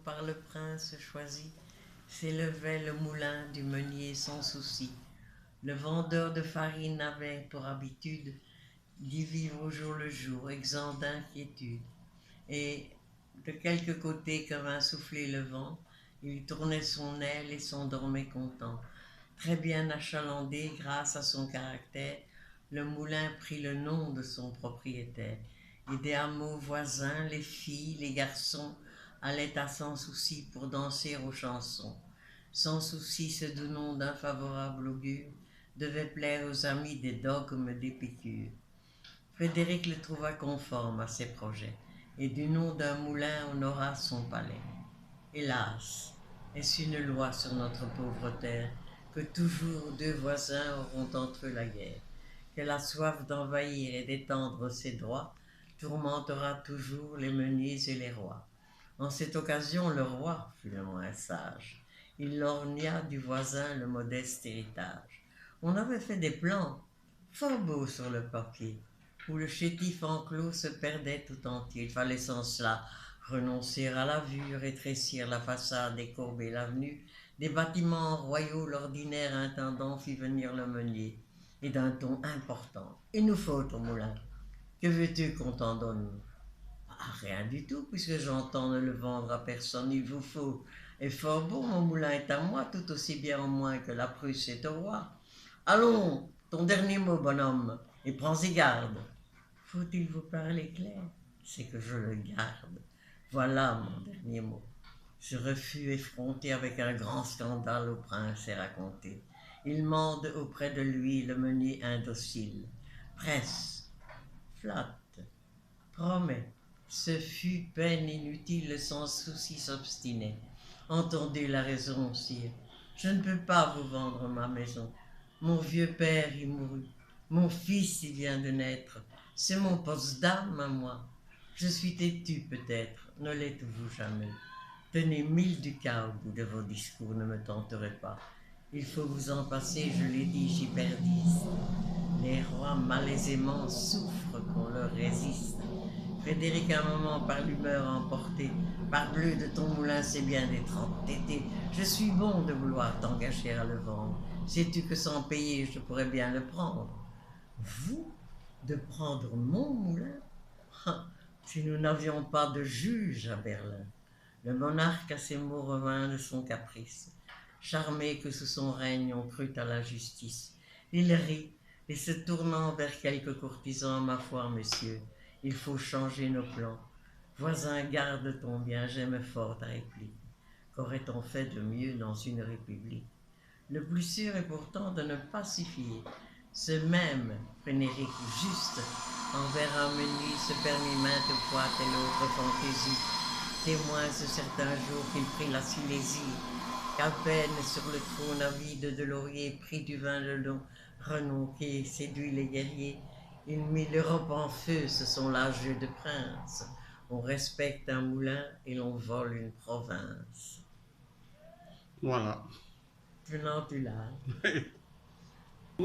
par le prince choisi, s'élevait le moulin du meunier sans souci. Le vendeur de farine avait pour habitude d'y vivre au jour le jour, exempt d'inquiétude. Et de quelque côté que vint souffler le vent, il tournait son aile et s'endormait content. Très bien achalandé grâce à son caractère, le moulin prit le nom de son propriétaire. Et des hameaux voisins, les filles, les garçons allaient à Sans Souci pour danser aux chansons. Sans Souci, ce doux nom d'un favorable augure devait plaire aux amis des dogmes d'Épicure. Frédéric le trouva conforme à ses projets, et du nom d'un moulin honora son palais. Hélas, est-ce une loi sur notre pauvre terre que toujours deux voisins auront entre eux la guerre, que la soif d'envahir et d'étendre ses droits tourmentera toujours les meuniers et les rois. En cette occasion, le roi fut le moins sage. Il lorgna du voisin le modeste héritage. On avait fait des plans fort beaux sur le papier, où le chétif enclos se perdait tout entier. Il fallait sans cela renoncer à la vue, rétrécir la façade et courber l'avenue. Des bâtiments royaux, l'ordinaire intendant fit venir le meunier, et d'un ton important. Il nous faut ton moulin. Que veux-tu qu'on t'en donne? Ah, rien du tout, puisque j'entends ne le vendre à personne. Il vous faut. Et fort beau, mon moulin est à moi, tout aussi bien au moins que la Prusse est au roi. Allons, ton dernier mot, bonhomme, et prends-y garde. Faut-il vous parler clair? C'est que je le garde. Voilà mon dernier mot. Ce refus effronté avec un grand scandale au prince est raconté. Il mande auprès de lui le meunier indocile. Presse, flatte, promet. Ce fut peine inutile, Sans Souci s'obstinait. Entendez la raison, sire. Je ne peux pas vous vendre ma maison. Mon vieux père y mourut. Mon fils y vient de naître. C'est mon poste d'âme à moi. Je suis têtu peut-être, ne l'êtes-vous jamais. Tenez 1000 ducats au bout de vos discours, ne me tenterez pas. Il faut vous en passer, je l'ai dit, j'y perdise. Les rois malaisément souffrent qu'on leur résiste. Frédéric, un moment, par l'humeur emportée, parbleu de ton moulin, c'est bien d'être entêté. Je suis bon de vouloir t'engager à le vendre. Sais-tu que sans payer, je pourrais bien le prendre? Vous? De prendre mon moulin? Ah, si nous n'avions pas de juge à Berlin. Le monarque à ces mots revint de son caprice. Charmé que sous son règne on crût à la justice. Il rit, et se tournant vers quelques courtisans, ma foi, messieurs, il faut changer nos plans. Voisin, garde ton bien, j'aime fort ta réplique. Qu'aurait-on fait de mieux dans une république? Le plus sûr est pourtant de ne pas s'y fier. Ce même Frédéric juste envers un meunier se permit maintes fois telle autre fantaisie, témoin ce certain jour qu'il prit la Silésie, qu'à peine sur le trône avide de laurier pris du vin de long renom qui séduit les guerriers, il mit l'Europe en feu, ce sont là jeux de princes. On respecte un moulin et l'on vole une province. Voilà. Venant du large.